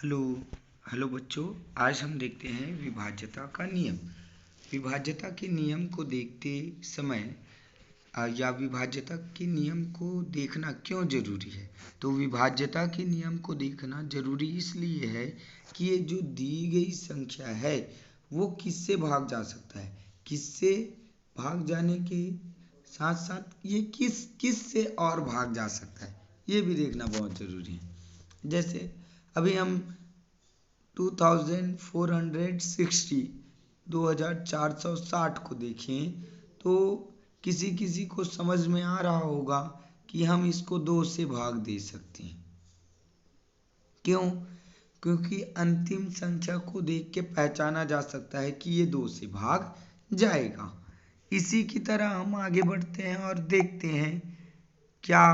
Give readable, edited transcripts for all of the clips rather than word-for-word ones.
Hello hello बच्चों। आज हम देखते हैं विभाज्यता का नियम। विभाज्यता के नियम को देखते समय या विभाज्यता के नियम को देखना क्यों जरूरी है। तो विभाज्यता के नियम को देखना जरूरी इसलिए है कि ये जो दी गई संख्या है वो किससे भाग जा सकता है, किससे भाग जाने के साथ साथ ये किस से और भाग जा सकता है, ये भी देखना बहुत जरूरी है। जैसे अभी हम 2460 को देखें तो किसी किसी को समझ में आ रहा होगा कि हम इसको 2 से भाग दे सकते हैं। क्यों? क्योंकि अंतिम संख्या को देख के पहचाना जा सकता है कि ये 2 से भाग जाएगा। इसी की तरह हम आगे बढ़ते हैं और देखते हैं क्या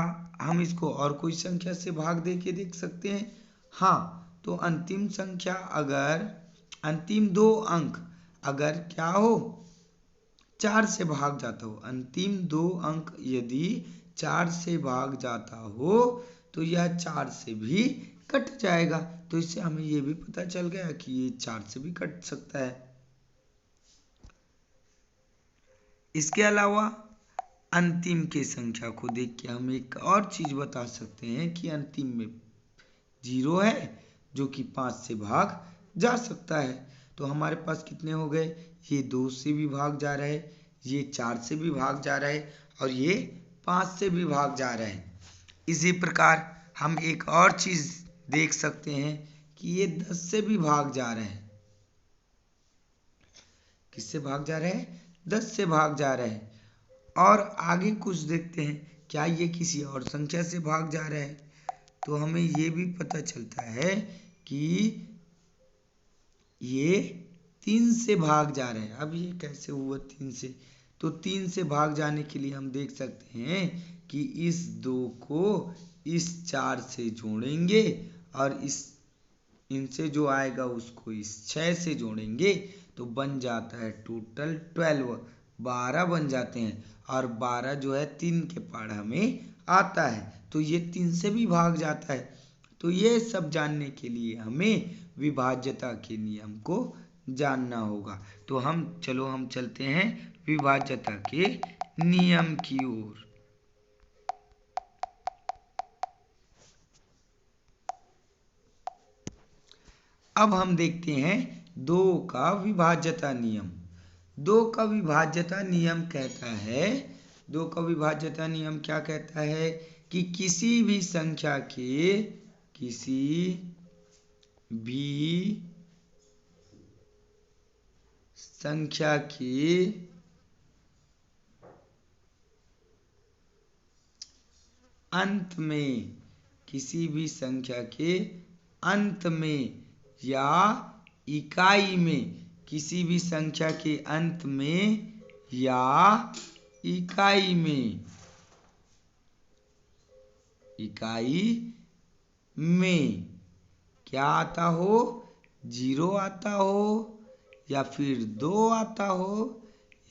हम इसको और कोई संख्या से भाग दे के देख सकते हैं। हाँ, तो अंतिम संख्या अगर अंतिम 2 अंक अगर क्या हो 4 से भाग जाता हो, अंतिम 2 अंक यदि 4 से भाग जाता हो तो यह 4 से भी कट जाएगा। तो इससे हमें यह भी पता चल गया कि ये 4 से भी कट सकता है। इसके अलावा अंतिम के संख्या को देख के हम एक और चीज बता सकते हैं कि अंतिम में 0 है जो कि 5 से भाग जा सकता है। तो हमारे पास कितने हो गए, ये 2 से भी भाग जा रहा है, ये 4 से भी भाग जा रहा है और ये 5 से भी भाग जा रहा है। इसी प्रकार हम एक और चीज देख सकते हैं कि ये 10 से भी भाग जा रहे हैं। किससे भाग जा रहे हैं? 10 से भाग जा रहे हैं। और आगे कुछ देखते हैं, क्या ये किसी और संख्या से भाग जा रहा है? तो हमें ये भी पता चलता है कि ये 3 से भाग जा रहे हैं। अब ये कैसे हुआ 3 से? तो 3 से भाग जाने के लिए हम देख सकते हैं कि इस 2 को इस 4 से जोड़ेंगे और इनसे जो आएगा उसको इस 6 से जोड़ेंगे तो बन जाता है टोटल 12 बन जाते हैं। और 12 जो है 3 के पहाड़ा में आता है, तो ये 3 से भी भाग जाता है। तो ये सब जानने के लिए हमें विभाज्यता के नियम को जानना होगा। तो हम चलते हैं विभाज्यता के नियम की ओर। अब हम देखते हैं 2 का विभाज्यता नियम। 2 का विभाज्यता नियम कहता है, 2 का विभाज्यता नियम क्या कहता है कि किसी भी संख्या के अंत में, किसी भी संख्या के अंत में या इकाई में, किसी भी संख्या के अंत में या इकाई में क्या आता हो, 0 आता हो या फिर 2 आता हो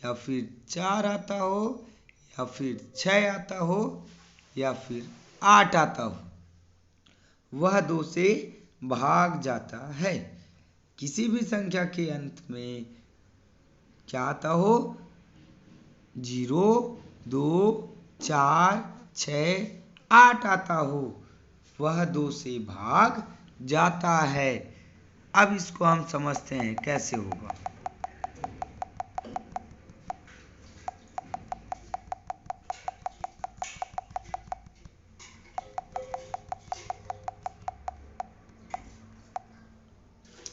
या फिर 4 आता हो या फिर 6 आता हो या फिर 8 आता हो, वह 2 से भाग जाता है। किसी भी संख्या के अंत में क्या आता हो, 0, 2, 4, 6, 8 आता हो, वह 2 से भाग जाता है। अब इसको हम समझते हैं कैसे होगा।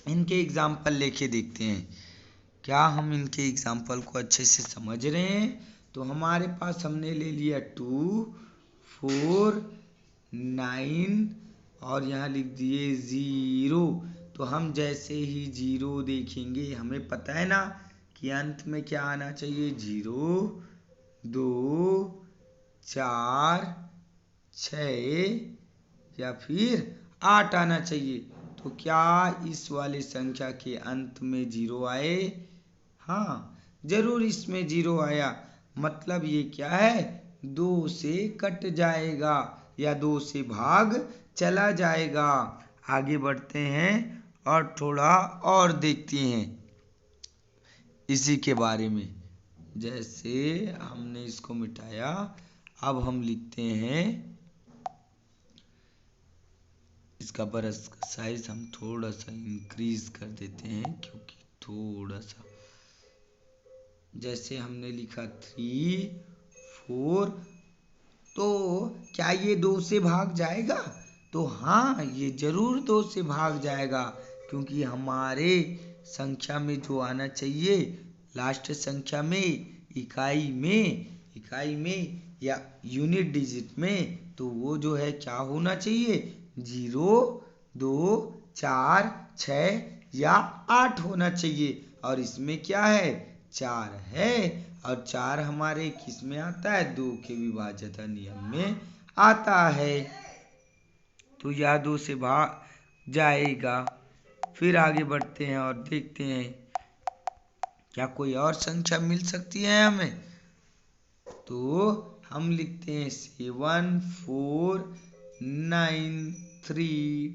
इनके एग्जाम्पल लेके देखते हैं, क्या हम इनके एग्जाम्पल को अच्छे से समझ रहे हैं। तो हमारे पास हमने ले लिया 2, 4, 9 और यहाँ लिख दिए 0। तो हम जैसे ही 0 देखेंगे, हमें पता है ना कि अंत में क्या आना चाहिए, 0, 2, 4, 6 या फिर 8 आना चाहिए। तो क्या इस वाले संख्या के अंत में 0 आए? हाँ, जरूर इसमें 0 आया। मतलब ये क्या है, 2 से कट जाएगा या 2 से भाग चला जाएगा। आगे बढ़ते हैं और थोड़ा और देखते हैं इसी के बारे में। जैसे हमने इसको मिटाया, अब हम लिखते हैं इसका ब्रश का साइज हम थोड़ा सा इंक्रीज कर देते हैं, क्योंकि थोड़ा सा, जैसे हमने लिखा 3 4, तो क्या ये 2 से भाग जाएगा? तो हाँ, ये जरूर 2 से भाग जाएगा, क्योंकि हमारे संख्या में जो आना चाहिए लास्ट संख्या में, इकाई में या यूनिट डिजिट में, तो वो जो है क्या होना चाहिए? 0 2 4 6 या 8 होना चाहिए। और इसमें क्या है? 4 है, और 4 हमारे किस में आता है? 2 के विभाज्यता नियम में आता है, तो यह 2 से भाग जाएगा। फिर आगे बढ़ते हैं और देखते हैं क्या कोई और संख्या मिल सकती है हमें। तो हम लिखते हैं 7 4 9 3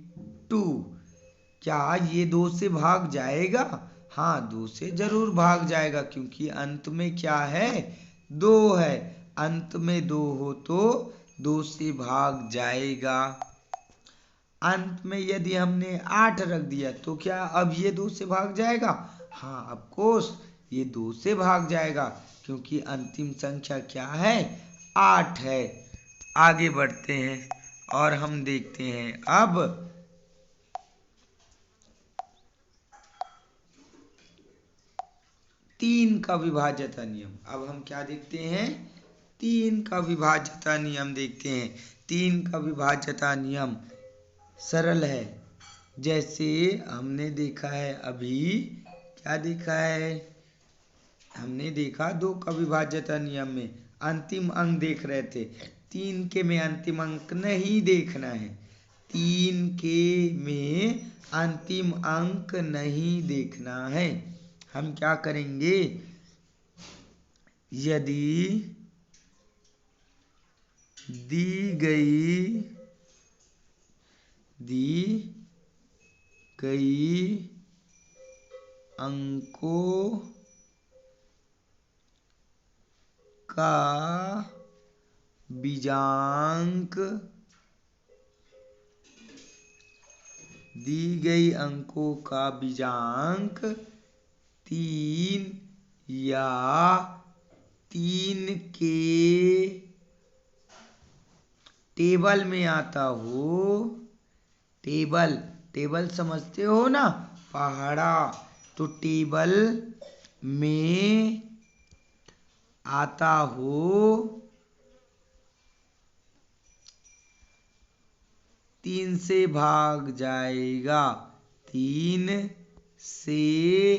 2। क्या ये 2 से भाग जाएगा? हाँ, 2 से जरूर भाग जाएगा, क्योंकि अंत में क्या है? 2 है। अंत में 2 हो तो 2 से भाग जाएगा। अंत में यदि हमने 8 रख दिया तो क्या अब ये 2 से भाग जाएगा? हाँ, ऑफ कोर्स ये 2 से भाग जाएगा, क्योंकि अंतिम संख्या क्या है? 8 है। आगे बढ़ते हैं और हम देखते हैं अब 3 का विभाज्यता नियम। अब हम क्या देखते हैं? 3 का विभाज्यता नियम देखते हैं। 3 का विभाज्यता नियम सरल है। जैसे हमने देखा है अभी, क्या देखा है? हमने देखा 2 का विभाज्यता नियम में अंतिम अंक देख रहे थे। 3 के में अंतिम अंक नहीं देखना है। 3 के में अंतिम अंक नहीं देखना है। हम क्या करेंगे? यदि दी गई अंकों का बीजांक, दी गई अंकों का बीजांक 3 या 3 के टेबल में आता हो। टेबल समझते हो ना? पहाड़ा, तो टेबल में आता हो 3 से भाग जाएगा। 3 से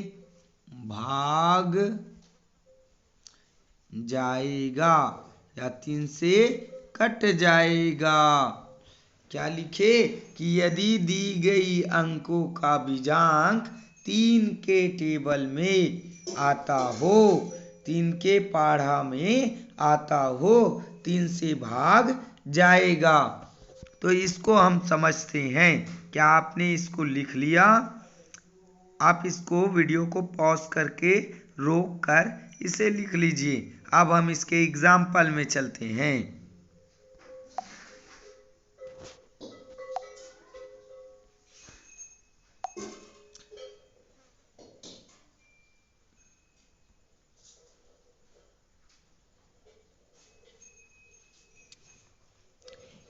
भाग जाएगा या 3 से कट जाएगा। क्या लिखे? कि यदि दी गई अंकों का बीजांक 3 के टेबल में आता हो, 3 के पहाड़ा में आता हो, 3 से भाग जाएगा। तो इसको हम समझते हैं। क्या आपने इसको लिख लिया? आप इसको वीडियो को पॉज करके रोक कर इसे लिख लीजिए। अब हम इसके एग्जाम्पल में चलते हैं।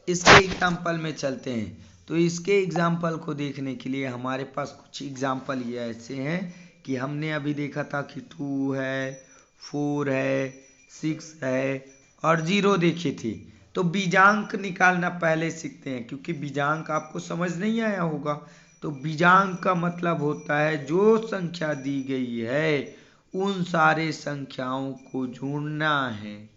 इसके एग्जाम्पल में चलते हैं। तो इसके एग्जाम्पल को देखने के लिए हमारे पास कुछ एग्जाम्पल ये ऐसे हैं कि हमने अभी देखा था कि 2 है, 4 है, 6 है और 0 देखे थे। तो बीजांक निकालना पहले सीखते हैं, क्योंकि बीजांक आपको समझ नहीं आया होगा। तो बीजांक का मतलब होता है जो संख्या दी गई है उन सारे संख्याओं को जोड़ना है।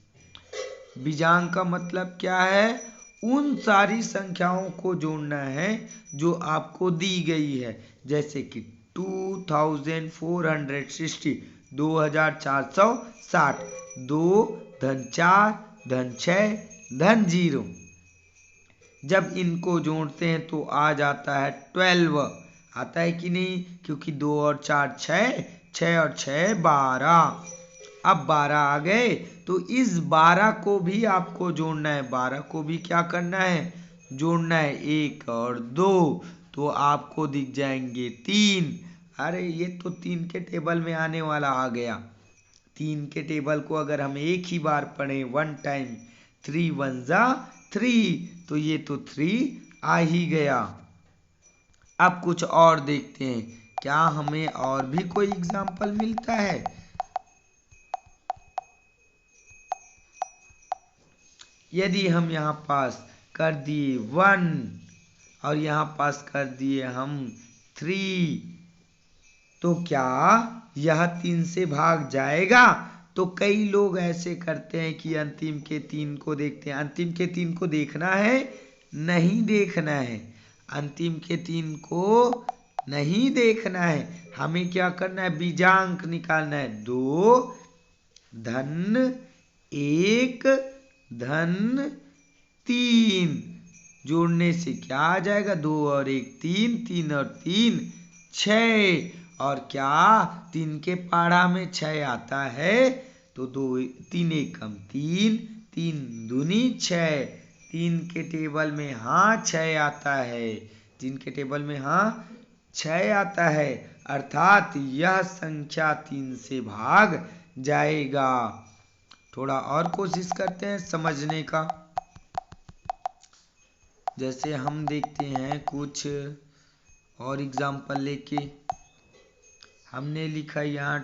बीजांक का मतलब क्या है? उन सारी संख्याओं को जोड़ना है जो आपको दी गई है। जैसे कि 2460, 2460, 2 धन 4 धन 6 धन 0। जब इनको जोड़ते हैं तो आ जाता है 12, आता है कि नहीं, क्योंकि 2 और 4 6, 6 और 6 12। अब 12 आ गए तो इस 12 को भी आपको जोड़ना है, 12 को भी क्या करना है, जोड़ना है, 1 और 2, तो आपको दिख जाएंगे 3। अरे ये तो 3 के टेबल में आने वाला आ गया। 3 के टेबल को अगर हम एक ही बार पढ़ें, 1 टाइम, 3 1 जा 3, तो ये तो 3 आ ही गया। अब कुछ और देखते हैं, क्या हमें और भी कोई एग्जाम्पल मिलता है। यदि हम यहाँ पास कर दिए 1 और यहाँ पास कर दिए हम 3, तो क्या यह 3 से भाग जाएगा। तो कई लोग ऐसे करते हैं कि अंतिम के 3 को देखते हैं। अंतिम के 3 को देखना है, नहीं देखना है, अंतिम के 3 को नहीं देखना है। हमें क्या करना है, बीजांक निकालना है। 2 धन 1 धन 3 जोड़ने से क्या आ जाएगा, 2 और 1 3, 3 और 3 6, और क्या 3 के पाढ़ा में 6 आता है, तो 2 3 एकम 3, 3 दूनी 6, 3 के टेबल में हाँ 6 आता है, 3 के टेबल में हाँ 6 आता है, अर्थात यह संख्या 3 से भाग जाएगा। थोड़ा और कोशिश करते हैं समझने का। जैसे हम देखते हैं कुछ और एग्जाम्पल लेके, हमने लिखा यहाँ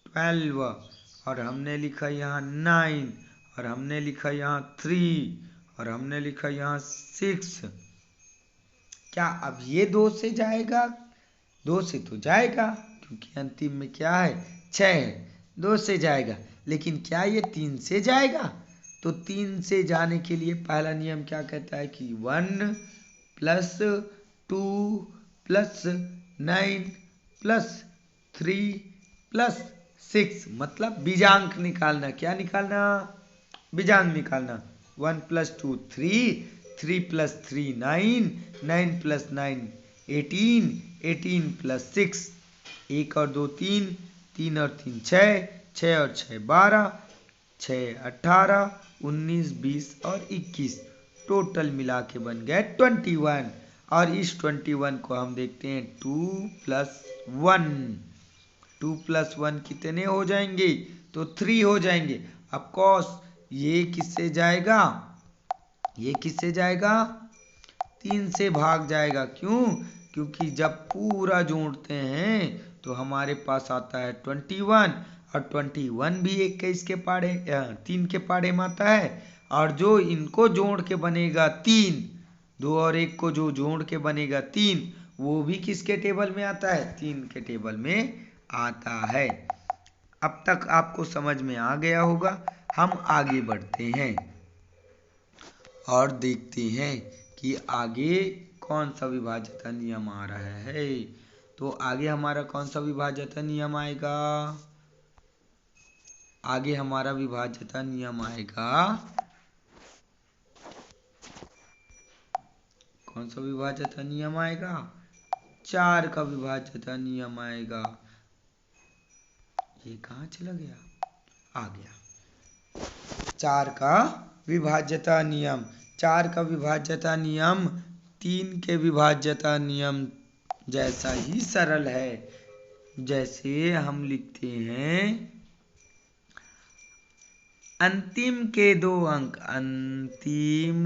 12 और हमने लिखा यहाँ 9 और हमने लिखा यहाँ 3 और हमने लिखा यहाँ 6। क्या अब ये 2 से जाएगा, 2 से तो जाएगा क्योंकि अंतिम में क्या है 6 है, 2 से जाएगा। लेकिन क्या ये 3 से जाएगा, तो 3 से जाने के लिए पहला नियम क्या कहता है कि 1 प्लस 2 प्लस 9 प्लस 3 प्लस 6, मतलब बीजांक निकालना। क्या निकालना, बीजांक निकालना। 1 प्लस 2 3, 3 प्लस 3 9, 9 प्लस 9 18, 18 प्लस 6, 1 और 2 3, 3 और 3 6, 6 और 6 12, 6 18 19 20 और 21, टोटल मिला के बन गए 21। और इस 21 को हम देखते हैं 2 प्लस 1, 2 प्लस 1 कितने हो जाएंगे, तो 3 हो जाएंगे। ऑफकोर्स ये किससे जाएगा, ये किससे जाएगा, 3 से भाग जाएगा। क्यों, क्योंकि जब पूरा जोड़ते हैं तो हमारे पास आता है 21, और 21 भी 21 के पाढ़े 3 के पाढ़े में आता है। और जो इनको जोड़ के बनेगा 3, 2 और 1 को जो जोड़ के बनेगा 3, वो भी किसके टेबल में आता है, 3 के टेबल में आता है। अब तक आपको समझ में आ गया होगा। हम आगे बढ़ते हैं और देखते हैं कि आगे कौन सा विभाज्यता नियम आ रहा है। तो आगे हमारा कौन सा विभाज्यता नियम आएगा, आगे हमारा विभाज्यता नियम आएगा, कौन सा विभाज्यता नियम आएगा, 4 का विभाज्यता नियम आएगा। ये कहाँ चला गया, आ गया। 4 का विभाज्यता नियम, 4 का विभाज्यता नियम 3 के विभाज्यता नियम जैसा ही सरल है। जैसे हम लिखते हैं अंतिम के 2 अंक, अंतिम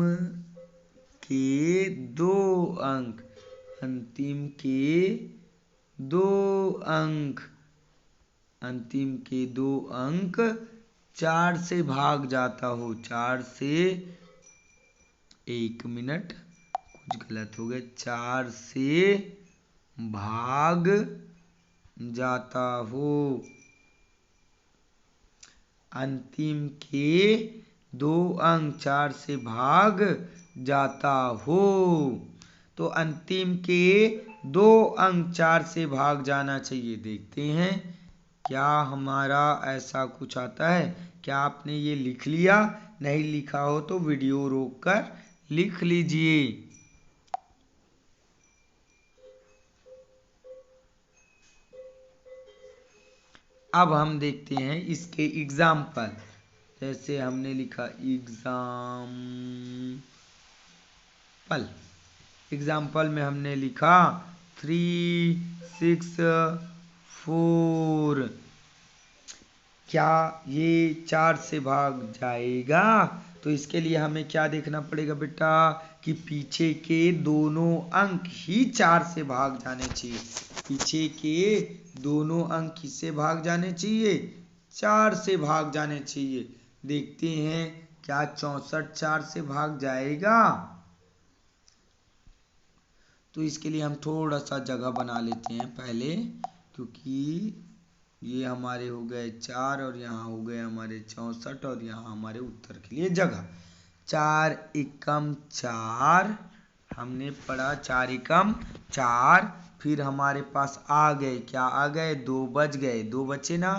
के 2 अंक, अंतिम के 2 अंक, अंतिम के 2 अंक 4 से भाग जाता हो, 4 से, 1 मिनट कुछ गलत हो गया, 4 से भाग जाता हो, अंतिम के 2 अंक 4 से भाग जाता हो। तो अंतिम के 2 अंक 4 से भाग जाना चाहिए। देखते हैं क्या हमारा ऐसा कुछ आता है। क्या आपने ये लिख लिया, नहीं लिखा हो तो वीडियो रोक कर लिख लीजिए। अब हम देखते हैं इसके एग्जाम्पल। जैसे हमने लिखा एग्जाम्पल में हमने लिखा 3, 6, 4। क्या ये 4 से भाग जाएगा? तो इसके लिए हमें क्या देखना पड़ेगा बेटा कि पीछे के दोनों अंक ही 4 से भाग जाने चाहिए। पीछे के दोनों अंक किससे भाग जाने चाहिए? 4 से भाग जाने चाहिए। देखते हैं क्या 64 4 से भाग जाएगा? तो इसके लिए हम थोड़ा सा जगह बना लेते हैं पहले, क्योंकि ये हमारे हो गए 4 और यहाँ हो गए हमारे 64 और यहाँ हमारे उत्तर के लिए जगह। 4 एकम 4 हमने पढ़ा, 4 एकम 4। फिर हमारे पास आ गए, क्या आ गए? 2 बच गए, 2 बचे ना।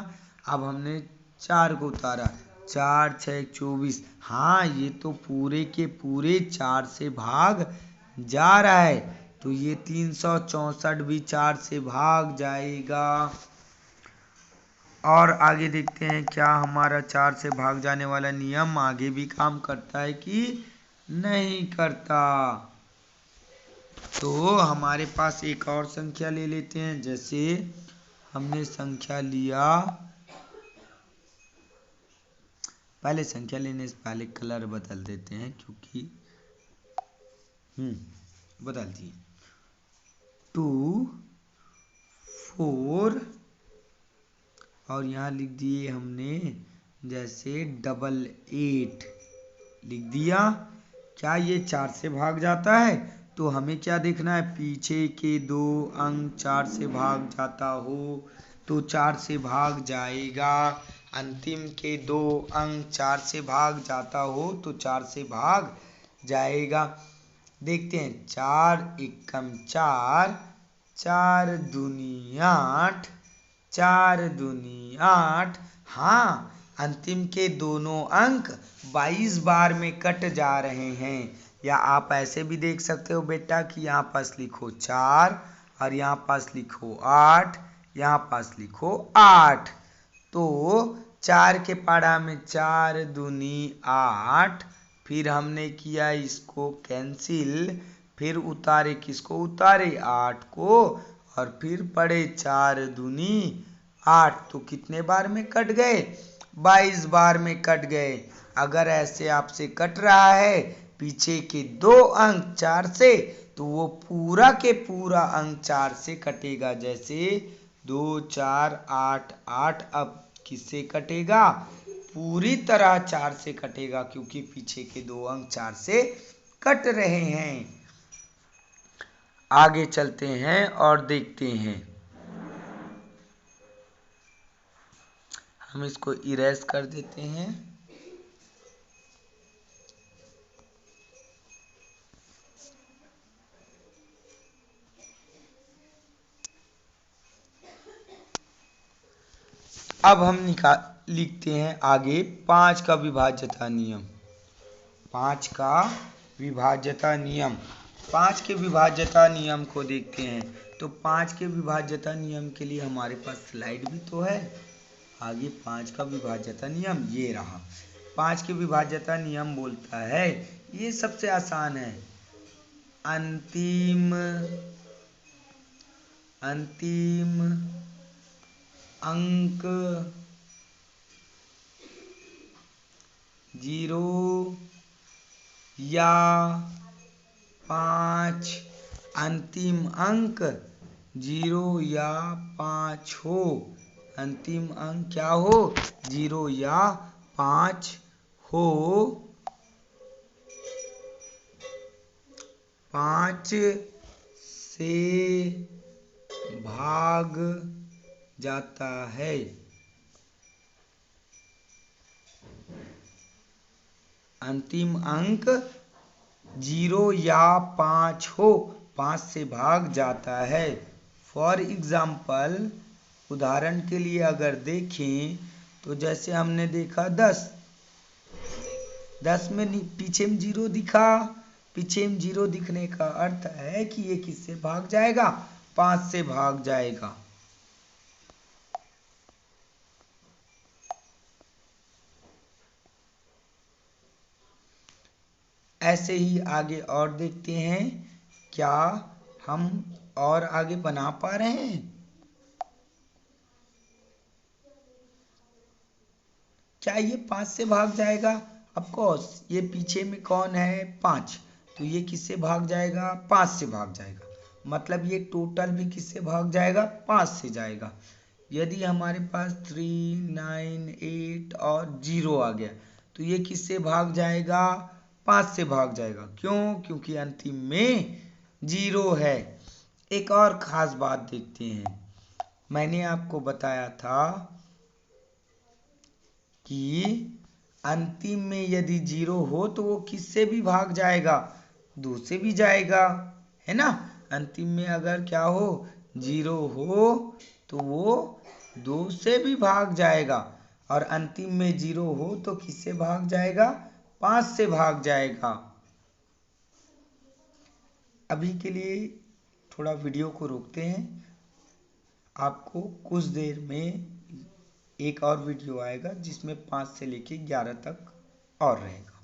अब हमने 4 को उतारा, 4 6 24। हाँ, ये तो पूरे के पूरे 4 से भाग जा रहा है, तो ये 364 भी 4 से भाग जाएगा। और आगे देखते हैं क्या हमारा 4 से भाग जाने वाला नियम आगे भी काम करता है कि नहीं करता। तो हमारे पास एक और संख्या ले लेते हैं। जैसे हमने संख्या लिया, पहले संख्या लेने से पहले कलर बदल देते हैं, क्योंकि बदल दिए। 2, 4 और यहाँ लिख दिए हमने जैसे 88 लिख दिया। क्या ये 4 से भाग जाता है? तो हमें क्या देखना है? पीछे के 2 अंक 4 से भाग जाता हो तो 4 से भाग जाएगा। अंतिम के 2 अंक 4 से भाग जाता हो तो 4 से भाग जाएगा। देखते हैं, 4 एकम 4, 4 दूनी 8, 4 दूनी 8। हाँ, अंतिम के दोनों अंक 22 बार में कट जा रहे हैं। या आप ऐसे भी देख सकते हो बेटा कि यहाँ पास लिखो 4 और यहाँ पास लिखो 8, यहाँ पास लिखो 8। तो 4 के पाढ़ा में 4 दूनी 8। फिर हमने किया इसको कैंसिल, फिर उतारे किसको? उतारे 8 को, और फिर पढ़े 4 दूनी 8। तो कितने बार में कट गए? 22 बार में कट गए। अगर ऐसे आपसे कट रहा है पीछे के 2 अंक 4 से, तो वो पूरा के पूरा अंक 4 से कटेगा। जैसे 2 4 8 8। अब किससे कटेगा? पूरी तरह 4 से कटेगा, क्योंकि पीछे के 2 अंक 4 से कट रहे हैं। आगे चलते हैं और देखते हैं। हम इसको इरेज कर देते हैं। अब हम लिखते हैं आगे 5 का विभाज्यता नियम। 5 का विभाज्यता नियम। 5 के विभाज्यता नियम को देखते हैं। तो 5 के विभाज्यता नियम के लिए हमारे पास स्लाइड भी तो है। आगे 5 का विभाज्यता नियम ये रहा। 5 के विभाज्यता नियम बोलता है, ये सबसे आसान है, अंतिम अंक 0 या 5, अंतिम अंक 0 या 5 हो। अंतिम अंक क्या हो? 0 या 5 हो। 5 से भाग जाता है। अंतिम अंक 0 या 5 हो, 5 से भाग जाता है। फॉर एग्जाम्पल, उदाहरण के लिए अगर देखें तो जैसे हमने देखा 10 में पीछे में 0 दिखा, पीछे में 0 दिखने का अर्थ है कि ये किससे भाग जाएगा, 5 से भाग जाएगा। ऐसे ही आगे और देखते हैं, क्या हम और आगे बना पा रहे हैं? क्या ये 5 से भाग जाएगा? ऑफ कोर्स, ये पीछे में कौन है, 5, तो ये किससे भाग जाएगा, 5 से भाग जाएगा। मतलब ये टोटल भी किससे भाग जाएगा, 5 से जाएगा। यदि हमारे पास 3, 9, 8 और 0 आ गया तो ये किससे भाग जाएगा, 5 से भाग जाएगा। क्यों? क्योंकि अंतिम में 0 है। एक और खास बात देखते हैं, मैंने आपको बताया था कि अंतिम में यदि 0 हो तो वो किससे भी भाग जाएगा, 2 से भी जाएगा, है ना। अंतिम में अगर क्या हो, 0 हो तो वो 2 से भी भाग जाएगा, और अंतिम में 0 हो तो किससे भाग जाएगा, 5 से भाग जाएगा। अभी के लिए थोड़ा वीडियो को रोकते हैं, आपको कुछ देर में एक और वीडियो आएगा जिसमें 5 से लेके 11 तक और रहेगा।